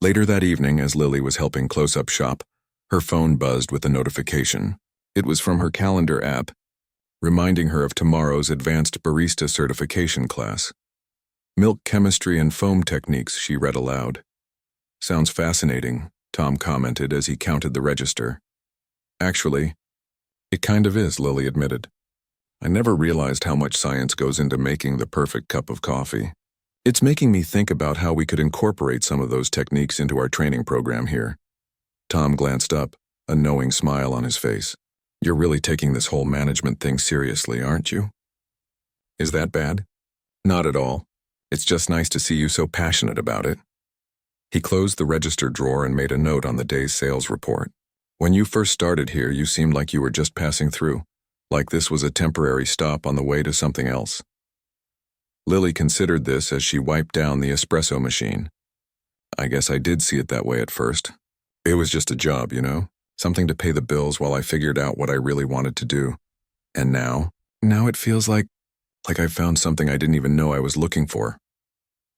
Later that evening, as Lily was helping close up shop, her phone buzzed with a notification. It was from her calendar app, reminding her of tomorrow's advanced barista certification class. "Milk chemistry and foam techniques," she read aloud. "Sounds fascinating," Tom commented as he counted the register. "Actually, it kind of is," Lily admitted. "I never realized how much science goes into making the perfect cup of coffee. It's making me think about how we could incorporate some of those techniques into our training program here." Tom glanced up, a knowing smile on his face. "You're really taking this whole management thing seriously, aren't you?" "Is that bad?" "Not at all. It's just nice to see you so passionate about it." He closed the register drawer and made a note on the day's sales report. "When you first started here, you seemed like you were just passing through, like this was a temporary stop on the way to something else." Lily considered this as she wiped down the espresso machine. "I guess I did see it that way at first. It was just a job, you know? Something to pay the bills while I figured out what I really wanted to do. And now it feels like I found something I didn't even know I was looking for."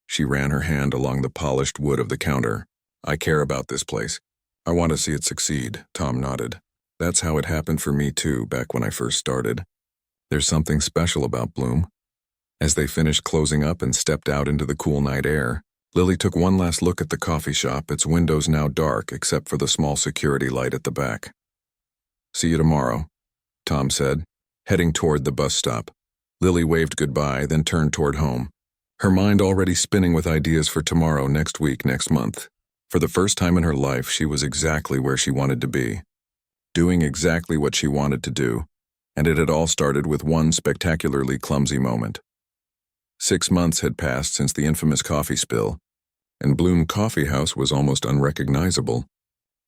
She ran her hand along the polished wood of the counter. "I care about this place. I want to see it succeed," Tom nodded. "That's how it happened for me too, back when I first started. There's something special about Bloom." As they finished closing up and stepped out into the cool night air, Lily took one last look at the coffee shop, its windows now dark except for the small security light at the back. "See you tomorrow," Tom said, heading toward the bus stop. Lily waved goodbye, then turned toward home, her mind already spinning with ideas for tomorrow, next week, next month. For the first time in her life, she was exactly where she wanted to be, doing exactly what she wanted to do, and it had all started with one spectacularly clumsy moment. 6 months had passed since the infamous coffee spill, and Bloom Coffee House was almost unrecognizable.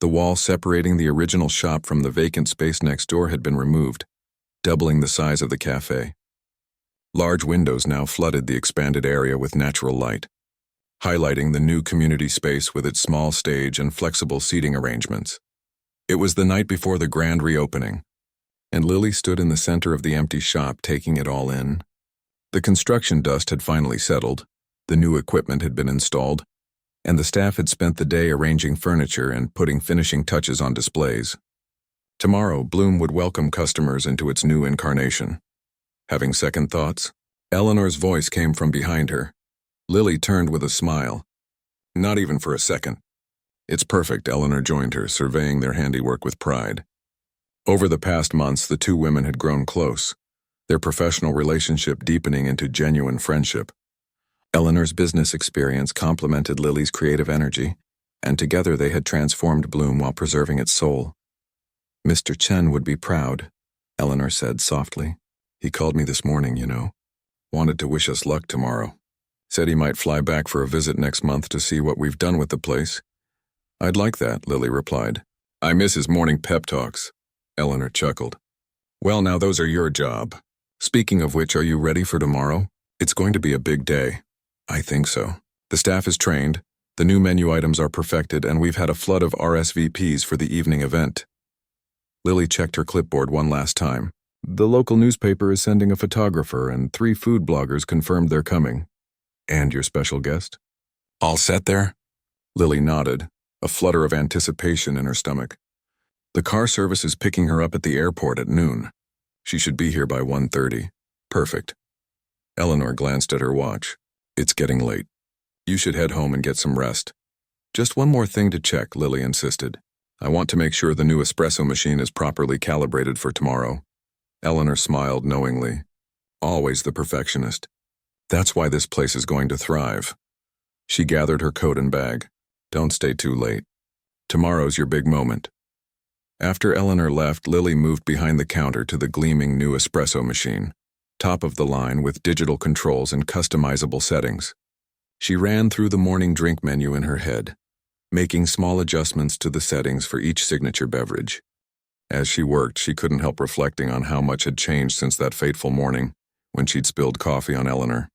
The wall separating the original shop from the vacant space next door had been removed, doubling the size of the cafe. Large windows now flooded the expanded area with natural light, highlighting the new community space with its small stage and flexible seating arrangements. It was the night before the grand reopening, and Lily stood in the center of the empty shop, taking it all in. The construction dust had finally settled, the new equipment had been installed, and the staff had spent the day arranging furniture and putting finishing touches on displays. Tomorrow, Bloom would welcome customers into its new incarnation. Having second thoughts, Eleanor's voice came from behind her. Lily turned with a smile. "Not even for a second." "It's perfect," Eleanor joined her, surveying their handiwork with pride. Over the past months, the two women had grown close, their professional relationship deepening into genuine friendship. Eleanor's business experience complemented Lily's creative energy, and together they had transformed Bloom while preserving its soul. "Mr. Chen would be proud," Eleanor said softly. "He called me this morning, you know. Wanted to wish us luck tomorrow. Said he might fly back for a visit next month to see what we've done with the place." "I'd like that," Lily replied. "I miss his morning pep talks," Eleanor chuckled. "Well, now those are your job. Speaking of which, are you ready for tomorrow? It's going to be a big day." "I think so. The staff is trained, The new menu items are perfected, and we've had a flood of RSVPs for the evening event. Lily checked her clipboard one last time. The local newspaper is sending a photographer, and 3 food bloggers confirmed they're coming. And your special guest? All set there? Lily nodded, a flutter of anticipation in her stomach. The car service is picking her up at the airport at noon. She should be here by 1:30. Perfect. Eleanor glanced at her watch. It's getting late. You should head home and get some rest. Just one more thing to check, Lily insisted. I want to make sure the new espresso machine is properly calibrated for tomorrow. Eleanor smiled knowingly. Always the perfectionist. That's why this place is going to thrive. She gathered her coat and bag. Don't stay too late. Tomorrow's your big moment. After Eleanor left, Lily moved behind the counter to the gleaming new espresso machine, top of the line with digital controls and customizable settings. She ran through the morning drink menu in her head, making small adjustments to the settings for each signature beverage. As she worked, she couldn't help reflecting on how much had changed since that fateful morning when she'd spilled coffee on Eleanor.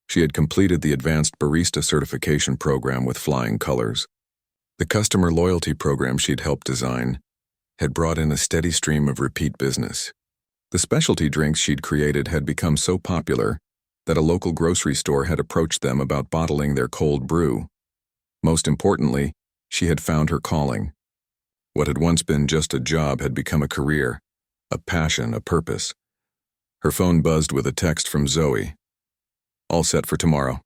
She had completed the advanced barista certification program with flying colors. The customer loyalty program she'd helped design had brought in a steady stream of repeat business. The specialty drinks she'd created had become so popular that a local grocery store had approached them about bottling their cold brew. Most importantly, she had found her calling. What had once been just a job had become a career, a passion, a purpose. Her phone buzzed with a text from Zoe. All set for tomorrow.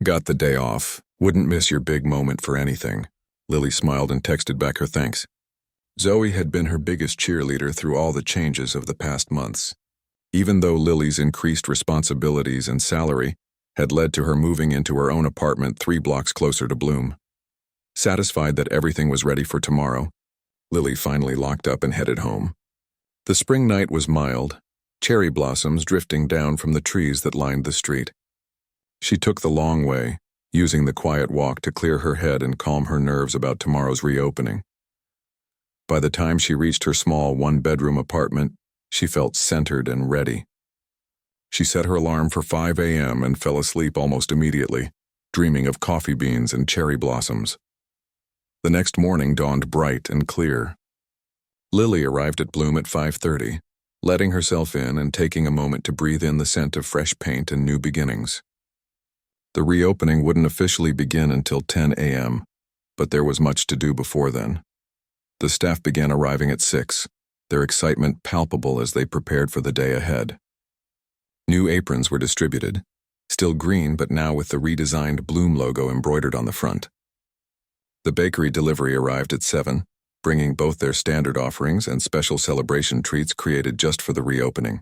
Got the day off. Wouldn't miss your big moment for anything. Lily smiled and texted back her thanks. Zoe had been her biggest cheerleader through all the changes of the past months. Even though Lily's increased responsibilities and salary had led to her moving into her own apartment 3 blocks closer to Bloom. Satisfied that everything was ready for tomorrow, Lily finally locked up and headed home. The spring night was mild, cherry blossoms drifting down from the trees that lined the street. She took the long way, using the quiet walk to clear her head and calm her nerves about tomorrow's reopening. By the time she reached her small 1-bedroom apartment, she felt centered and ready. She set her alarm for 5 a.m. and fell asleep almost immediately, dreaming of coffee beans and cherry blossoms. The next morning dawned bright and clear. Lily arrived at Bloom at 5:30, letting herself in and taking a moment to breathe in the scent of fresh paint and new beginnings. The reopening wouldn't officially begin until 10 a.m., but there was much to do before then. The staff began arriving at 6, their excitement palpable as they prepared for the day ahead. New aprons were distributed, still green but now with the redesigned Bloom logo embroidered on the front. The bakery delivery arrived at 7, bringing both their standard offerings and special celebration treats created just for the reopening.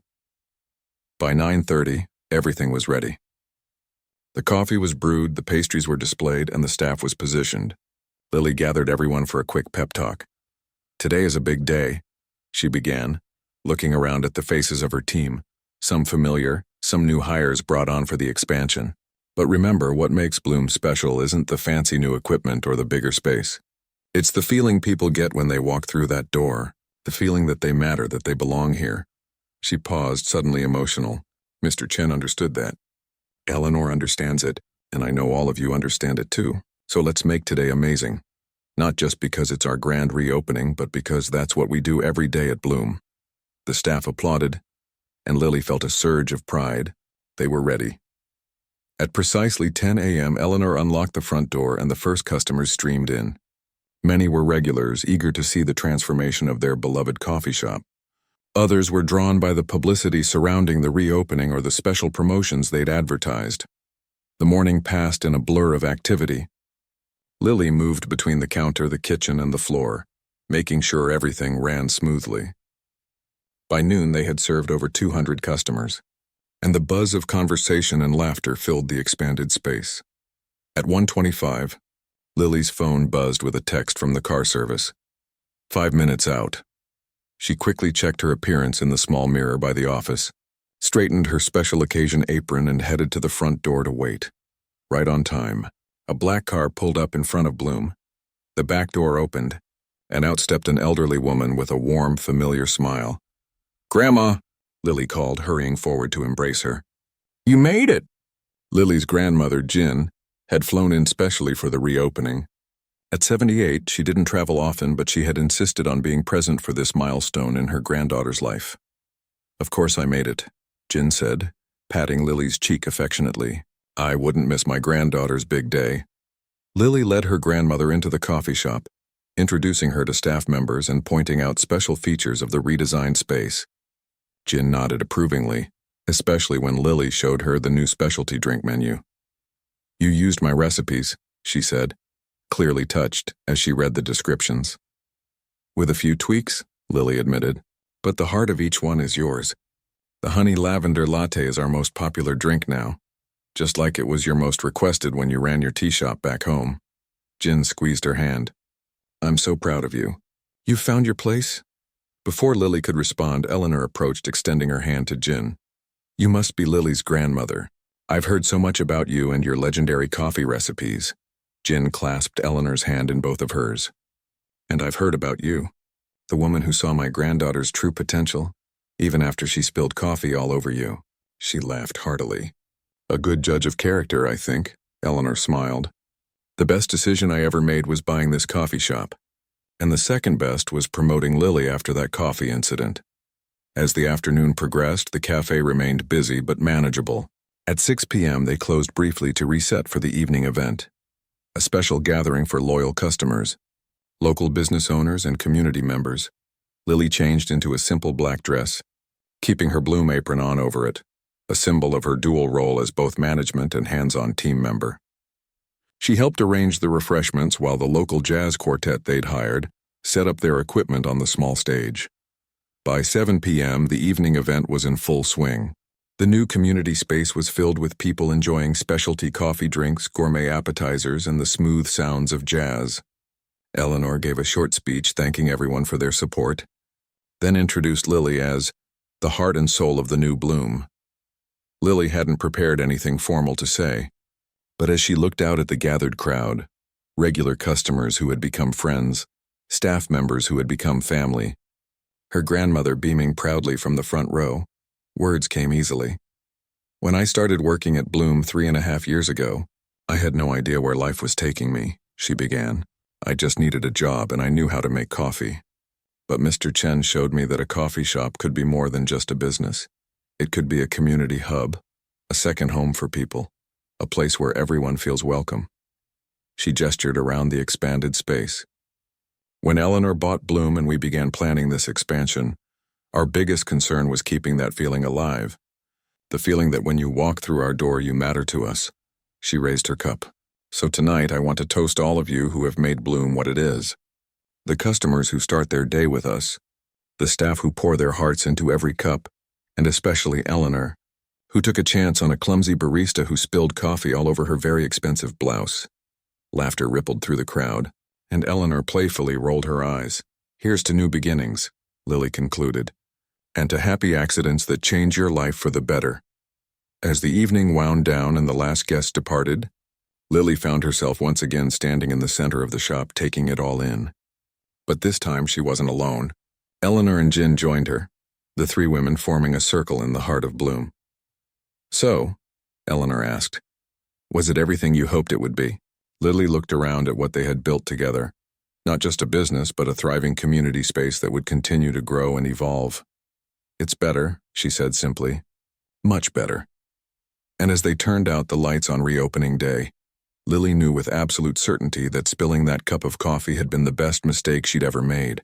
By 9:30, everything was ready. The coffee was brewed, the pastries were displayed, and the staff was positioned. Lily gathered everyone for a quick pep talk. Today is a big day, she began, looking around at the faces of her team, some familiar, some new hires brought on for the expansion. But remember, what makes Bloom special isn't the fancy new equipment or the bigger space. It's the feeling people get when they walk through that door, the feeling that they matter, that they belong here. She paused, suddenly emotional. Mr. Chen understood that. Eleanor understands it, and I know all of you understand it too. So let's make today amazing. Not just because it's our grand reopening, but because that's what we do every day at Bloom. The staff applauded, and Lily felt a surge of pride. They were ready. At precisely 10 a.m., Eleanor unlocked the front door and the first customers streamed in. Many were regulars, eager to see the transformation of their beloved coffee shop. Others were drawn by the publicity surrounding the reopening or the special promotions they'd advertised. The morning passed in a blur of activity. Lily moved between the counter, the kitchen, and the floor, making sure everything ran smoothly. By noon, they had served over 200 customers, and the buzz of conversation and laughter filled the expanded space. At 1:25, Lily's phone buzzed with a text from the car service. 5 minutes out. She quickly checked her appearance in the small mirror by the office, straightened her special occasion apron, and headed to the front door to wait. Right on time, a black car pulled up in front of Bloom. The back door opened, and out stepped an elderly woman with a warm, familiar smile. "Grandma," Lily called, hurrying forward to embrace her. "You made it!" Lily's grandmother, Jin, had flown in specially for the reopening. At 78, she didn't travel often, but she had insisted on being present for this milestone in her granddaughter's life. "Of course I made it," Jin said, patting Lily's cheek affectionately. "I wouldn't miss my granddaughter's big day." Lily led her grandmother into the coffee shop, introducing her to staff members and pointing out special features of the redesigned space. Jin nodded approvingly, especially when Lily showed her the new specialty drink menu. "You used my recipes," she said, clearly touched as she read the descriptions. "With a few tweaks," Lily admitted, "but the heart of each one is yours. The honey lavender latte is our most popular drink now, just like it was your most requested when you ran your tea shop back home." Jin squeezed her hand. "I'm so proud of you. You've found your place?" Before Lily could respond, Eleanor approached, extending her hand to Jin. "You must be Lily's grandmother. I've heard so much about you and your legendary coffee recipes." Jin clasped Eleanor's hand in both of hers. "And I've heard about you, the woman who saw my granddaughter's true potential, even after she spilled coffee all over you." She laughed heartily. "A good judge of character, I think," Eleanor smiled. "The best decision I ever made was buying this coffee shop. And the second best was promoting Lily after that coffee incident." As the afternoon progressed, the cafe remained busy but manageable. At 6 p.m., they closed briefly to reset for the evening event, a special gathering for loyal customers, local business owners, and community members. Lily changed into a simple black dress, keeping her Bloom apron on over it, a symbol of her dual role as both management and hands-on team member. She helped arrange the refreshments while the local jazz quartet they'd hired set up their equipment on the small stage. By 7 p.m., the evening event was in full swing. The new community space was filled with people enjoying specialty coffee drinks, gourmet appetizers, and the smooth sounds of jazz. Eleanor gave a short speech thanking everyone for their support, then introduced Lily as the heart and soul of the new Bloom. Lily hadn't prepared anything formal to say, but as she looked out at the gathered crowd, regular customers who had become friends, staff members who had become family, her grandmother beaming proudly from the front row, words came easily. "When I started working at Bloom 3.5 years ago, I had no idea where life was taking me," she began. "I just needed a job and I knew how to make coffee. But Mr. Chen showed me that a coffee shop could be more than just a business. It could be a community hub, a second home for people, a place where everyone feels welcome." She gestured around the expanded space. "When Eleanor bought Bloom and we began planning this expansion, our biggest concern was keeping that feeling alive. The feeling that when you walk through our door, you matter to us." She raised her cup. "So tonight, I want to toast all of you who have made Bloom what it is. The customers who start their day with us, the staff who pour their hearts into every cup, and especially Eleanor, who took a chance on a clumsy barista who spilled coffee all over her very expensive blouse." Laughter rippled through the crowd, and Eleanor playfully rolled her eyes. "Here's to new beginnings," Lily concluded, "and to happy accidents that change your life for the better." As the evening wound down and the last guest departed, Lily found herself once again standing in the center of the shop, taking it all in. But this time she wasn't alone. Eleanor and Jin joined her, the three women forming a circle in the heart of Bloom. "So," Eleanor asked, "was it everything you hoped it would be?" Lily looked around at what they had built together, not just a business, but a thriving community space that would continue to grow and evolve. "It's better," she said simply. "Much better." And as they turned out the lights on reopening day, Lily knew with absolute certainty that spilling that cup of coffee had been the best mistake she'd ever made.